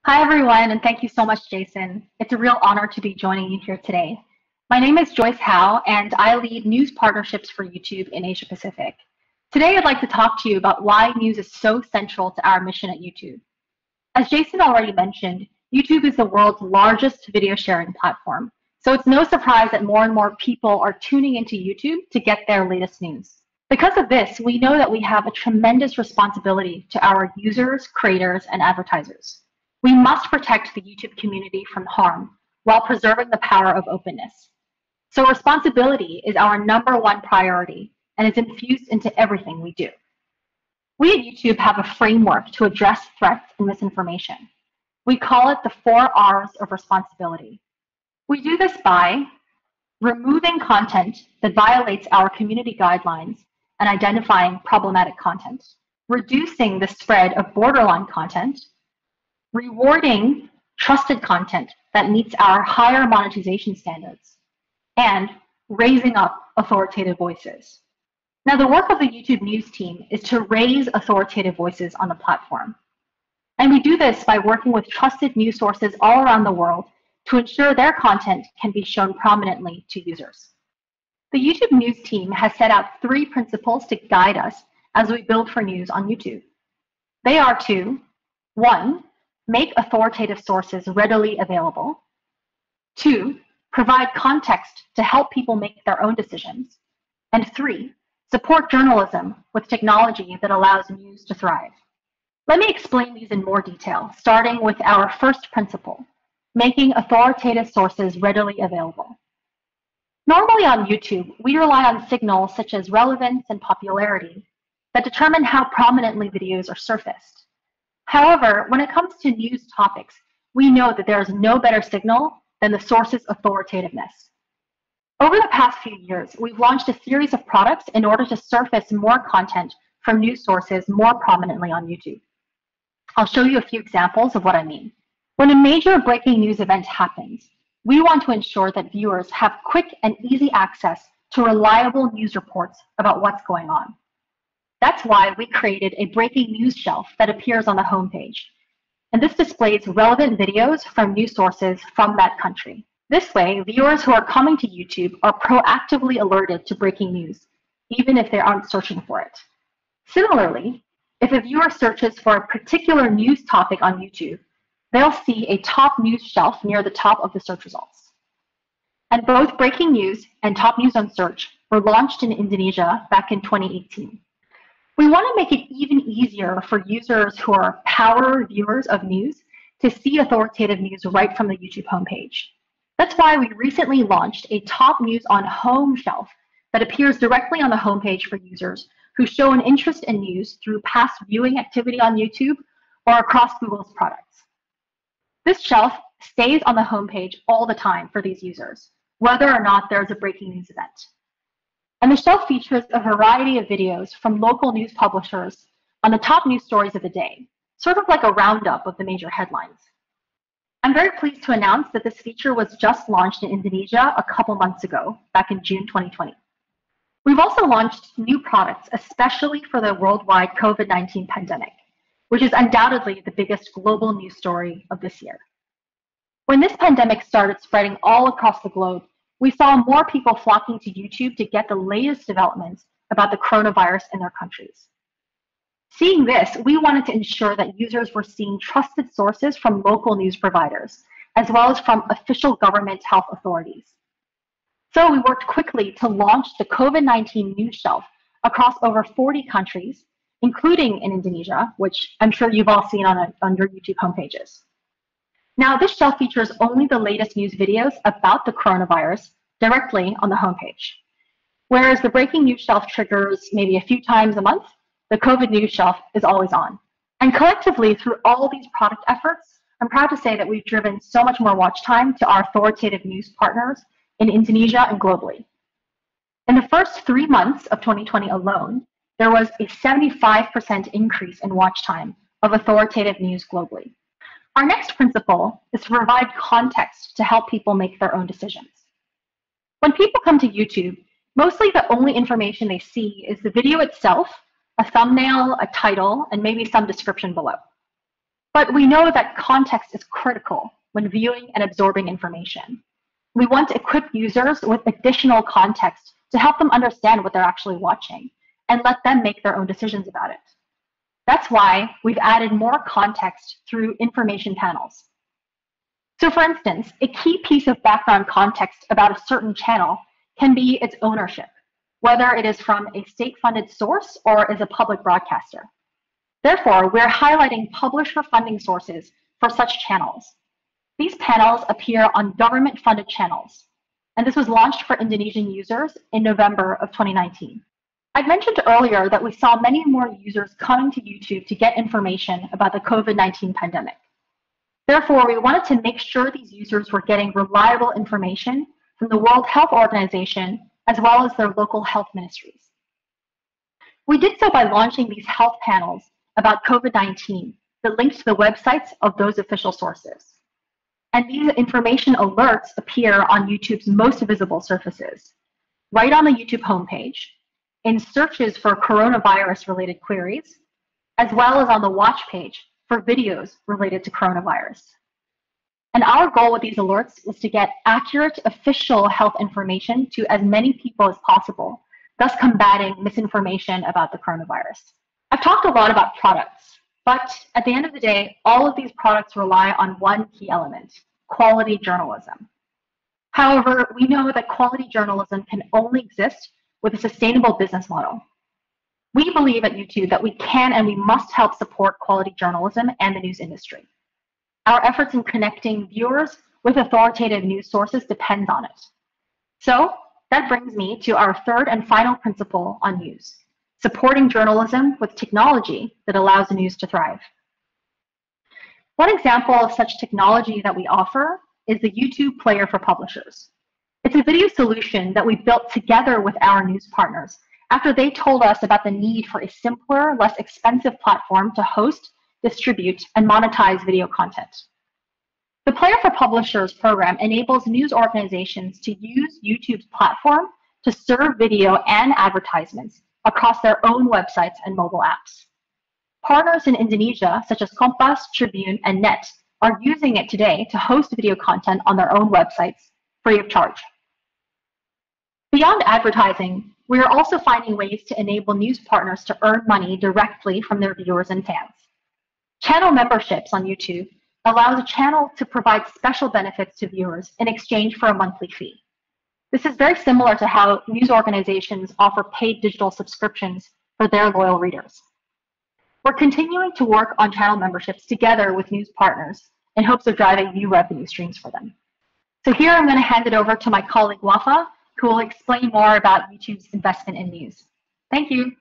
Hi, everyone, and thank you so much, Jason. It's a real honor to be joining you here today. My name is Joyce Hau, and I lead news partnerships for YouTube in Asia Pacific. Today, I'd like to talk to you about why news is so central to our mission at YouTube. As Jason already mentioned, YouTube is the world's largest video sharing platform, so it's no surprise that more and more people are tuning into YouTube to get their latest news. Because of this, we know that we have a tremendous responsibility to our users, creators, and advertisers. We must protect the YouTube community from harm while preserving the power of openness. So responsibility is our #1 priority and is infused into everything we do. We at YouTube have a framework to address threats and misinformation. We call it the 4 R's of responsibility. We do this by removing content that violates our community guidelines and identifying problematic content, reducing the spread of borderline content, rewarding trusted content that meets our higher monetization standards, and raising up authoritative voices. Now, the work of the YouTube News team is to raise authoritative voices on the platform. And we do this by working with trusted news sources all around the world to ensure their content can be shown prominently to users. The YouTube News team has set out 3 principles to guide us as we build for news on YouTube. They are to 1, make authoritative sources readily available. 2, provide context to help people make their own decisions. And 3, support journalism with technology that allows news to thrive. Let me explain these in more detail, starting with our first principle, making authoritative sources readily available. Normally on YouTube, we rely on signals such as relevance and popularity that determine how prominently videos are surfaced. However, when it comes to news topics, we know that there is no better signal than the source's authoritativeness. Over the past few years, we've launched a series of products in order to surface more content from news sources more prominently on YouTube. I'll show you a few examples of what I mean. When a major breaking news event happens, we want to ensure that viewers have quick and easy access to reliable news reports about what's going on. That's why we created a breaking news shelf that appears on the homepage. And this displays relevant videos from news sources from that country. This way, viewers who are coming to YouTube are proactively alerted to breaking news, even if they aren't searching for it. Similarly, if a viewer searches for a particular news topic on YouTube, they'll see a top news shelf near the top of the search results. And both breaking news and top news on search were launched in Indonesia back in 2018. We want to make it even easier for users who are power viewers of news to see authoritative news right from the YouTube homepage. That's why we recently launched a top news on home shelf that appears directly on the homepage for users who show an interest in news through past viewing activity on YouTube or across Google's products. This shelf stays on the homepage all the time for these users, whether or not there is a breaking news event. And the shelf features a variety of videos from local news publishers on the top news stories of the day, sort of like a roundup of the major headlines. I'm very pleased to announce that this feature was just launched in Indonesia a couple months ago, back in June 2020. We've also launched new products, especially for the worldwide COVID-19 pandemic, which is undoubtedly the biggest global news story of this year. When this pandemic started spreading all across the globe, we saw more people flocking to YouTube to get the latest developments about the coronavirus in their countries. Seeing this, we wanted to ensure that users were seeing trusted sources from local news providers, as well as from official government health authorities. So we worked quickly to launch the COVID-19 news shelf across over 40 countries, including in Indonesia, which I'm sure you've all seen on your YouTube homepages. Now, this shelf features only the latest news videos about the coronavirus directly on the homepage. Whereas the breaking news shelf triggers maybe a few times a month, the COVID news shelf is always on. And collectively, through all these product efforts, I'm proud to say that we've driven so much more watch time to our authoritative news partners in Indonesia and globally. In the first 3 months of 2020 alone, there was a 75% increase in watch time of authoritative news globally. Our next principle is to provide context to help people make their own decisions. When people come to YouTube, mostly the only information they see is the video itself, a thumbnail, a title, and maybe some description below. But we know that context is critical when viewing and absorbing information. We want to equip users with additional context to help them understand what they're actually watching and let them make their own decisions about it. That's why we've added more context through information panels. So for instance, a key piece of background context about a certain channel can be its ownership, whether it is from a state-funded source or is a public broadcaster. Therefore, we're highlighting publisher funding sources for such channels. These panels appear on government-funded channels, and this was launched for Indonesian users in November of 2019. I mentioned earlier that we saw many more users coming to YouTube to get information about the COVID-19 pandemic. Therefore, we wanted to make sure these users were getting reliable information from the World Health Organization as well as their local health ministries. We did so by launching these health panels about COVID-19 that linked to the websites of those official sources. And these information alerts appear on YouTube's most visible surfaces, right on the YouTube homepage, in searches for coronavirus-related queries, as well as on the watch page for videos related to coronavirus. And our goal with these alerts was to get accurate official health information to as many people as possible, thus combating misinformation about the coronavirus. I've talked a lot about products, but at the end of the day, all of these products rely on one key element: quality journalism. However, we know that quality journalism can only exist with a sustainable business model. We believe at YouTube that we can and we must help support quality journalism and the news industry. Our efforts in connecting viewers with authoritative news sources depends on it. So that brings me to our third and final principle on news: supporting journalism with technology that allows news to thrive. One example of such technology that we offer is the YouTube Player for Publishers. It's a video solution that we built together with our news partners after they told us about the need for a simpler, less expensive platform to host, distribute, and monetize video content. The Player for Publishers program enables news organizations to use YouTube's platform to serve video and advertisements across their own websites and mobile apps. Partners in Indonesia, such as Kompas, Tribune, and Net, are using it today to host video content on their own websites free of charge. Beyond advertising, we are also finding ways to enable news partners to earn money directly from their viewers and fans. Channel memberships on YouTube allows a channel to provide special benefits to viewers in exchange for a monthly fee. This is very similar to how news organizations offer paid digital subscriptions for their loyal readers. We're continuing to work on channel memberships together with news partners in hopes of driving new revenue streams for them. So here I'm going to hand it over to my colleague Wafa, who will explain more about YouTube's investment in news. Thank you.